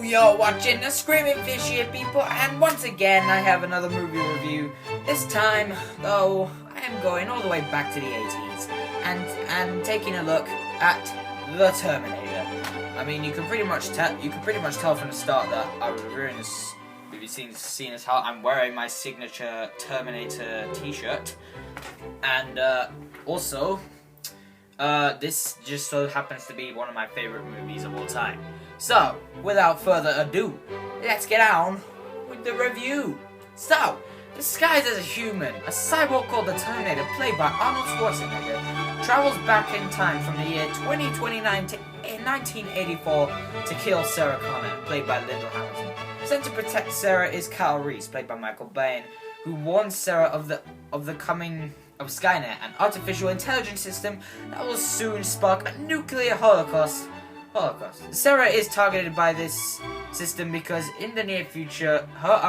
You're watching the Screaming Fish here, people, and once again I have another movie review. This time, though, I am going all the way back to the 80s and taking a look at the Terminator. I mean, you can pretty much tell from the start that I was reviewing this movie, seeing as how I'm wearing my signature Terminator T-shirt, and also. This just so happens to be one of my favorite movies of all time. So, without further ado, let's get on with the review. So, disguised as a human, a cyborg called the Terminator, played by Arnold Schwarzenegger, travels back in time from the year 2029 to 1984 to kill Sarah Connor, played by Linda Hamilton. Sent to protect Sarah is Kyle Reese, played by Michael Biehn, who warns Sarah of the coming of Skynet, an artificial intelligence system that will soon spark a nuclear holocaust. Sarah is targeted by this system because in the near future, her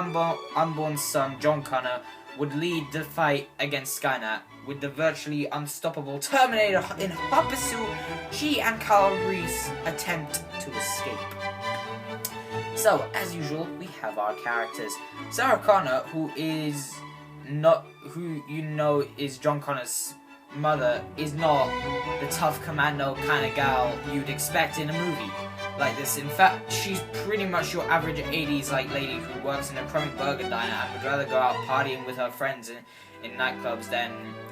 unborn son, John Connor, would lead the fight against Skynet. With the virtually unstoppable Terminator in her pursuit, she and Kyle Reese attempt to escape. So, as usual, we have our characters. Sarah Connor, who is John Connor's mother, is not the tough commando kind of gal you'd expect in a movie like this. In fact, she's pretty much your average 80s lady who works in a crummy burger diner and would rather go out partying with her friends in nightclubs than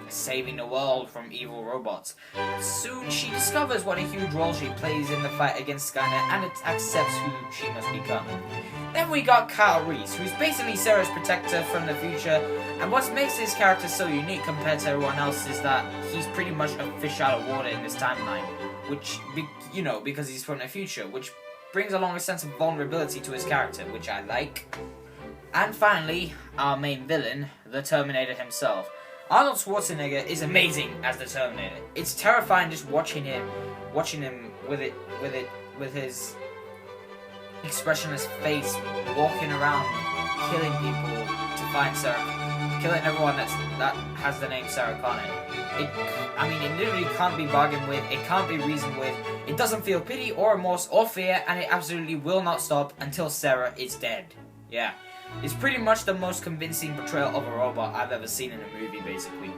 saving the world from evil robots. Soon she discovers what a huge role she plays in the fight against Skynet and accepts who she must become. Then we got Kyle Reese, who's basically Sarah's protector from the future, and what makes his character so unique compared to everyone else is that he's pretty much a fish out of water in this timeline, which, because he's from the future, which brings along a sense of vulnerability to his character, which I like. And finally, our main villain, the Terminator himself. Arnold Schwarzenegger is amazing as the Terminator. It's terrifying just watching him with his expressionless face, walking around, killing people to find Sarah, killing everyone that has the name Sarah Connor. It literally can't be bargained with. It can't be reasoned with. It doesn't feel pity or remorse or fear, and it absolutely will not stop until Sarah is dead. Yeah. It's pretty much the most convincing portrayal of a robot I've ever seen in a movie, basically.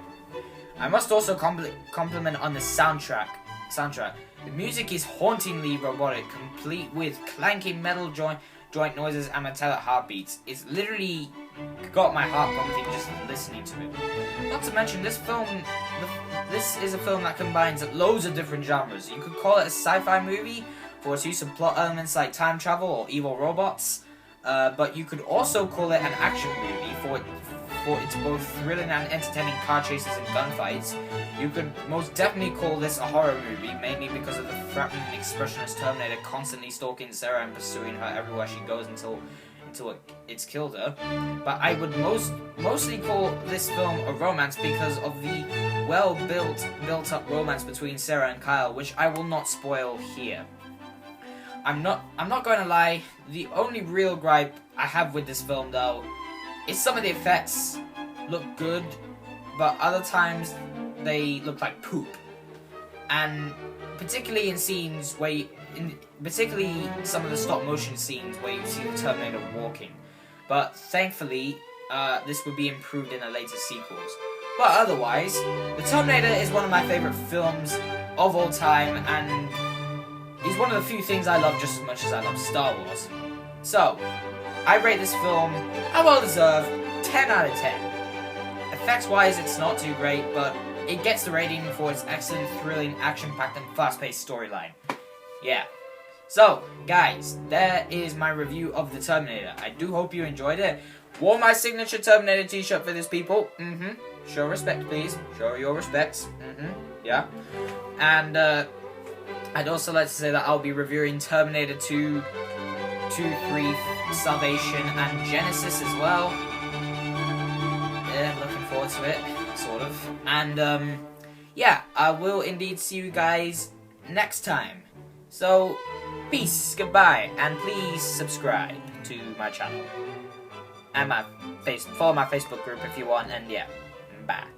I must also compliment on the soundtrack. The music is hauntingly robotic, complete with clanking metal joint noises and metallic heartbeats. It's literally got my heart pumping just listening to it. Not to mention, this is a film that combines loads of different genres. You could call it a sci-fi movie for its use of plot elements like time travel or evil robots. But you could also call it an action movie for its both thrilling and entertaining car chases and gunfights. You could most definitely call this a horror movie, mainly because of the threatening expressionist Terminator constantly stalking Sarah and pursuing her everywhere she goes until it's killed her. But I would mostly call this film a romance because of the built up romance between Sarah and Kyle, which I will not spoil here. I'm not going to lie, the only real gripe I have with this film, though, is some of the effects look good, but other times they look like poop. And particularly in scenes particularly some of the stop motion scenes where you see the Terminator walking. But thankfully, this would be improved in the later sequels. But otherwise, the Terminator is one of my favorite films of all time, and he's one of the few things I love just as much as I love Star Wars. So, I rate this film a well-deserved 10 out of 10. Effects-wise, it's not too great, but it gets the rating for its excellent, thrilling, action-packed, and fast-paced storyline. Yeah. So, guys, there is my review of the Terminator. I do hope you enjoyed it. Wore my signature Terminator t-shirt for this, people. Show respect, please. Show your respects. Yeah. And, I'd also like to say that I'll be reviewing Terminator 2, 3, Salvation, and Genesis as well. Yeah, looking forward to it, sort of. And, yeah, I will indeed see you guys next time. So, peace, goodbye, and please subscribe to my channel. And follow my Facebook group if you want, and yeah, bye.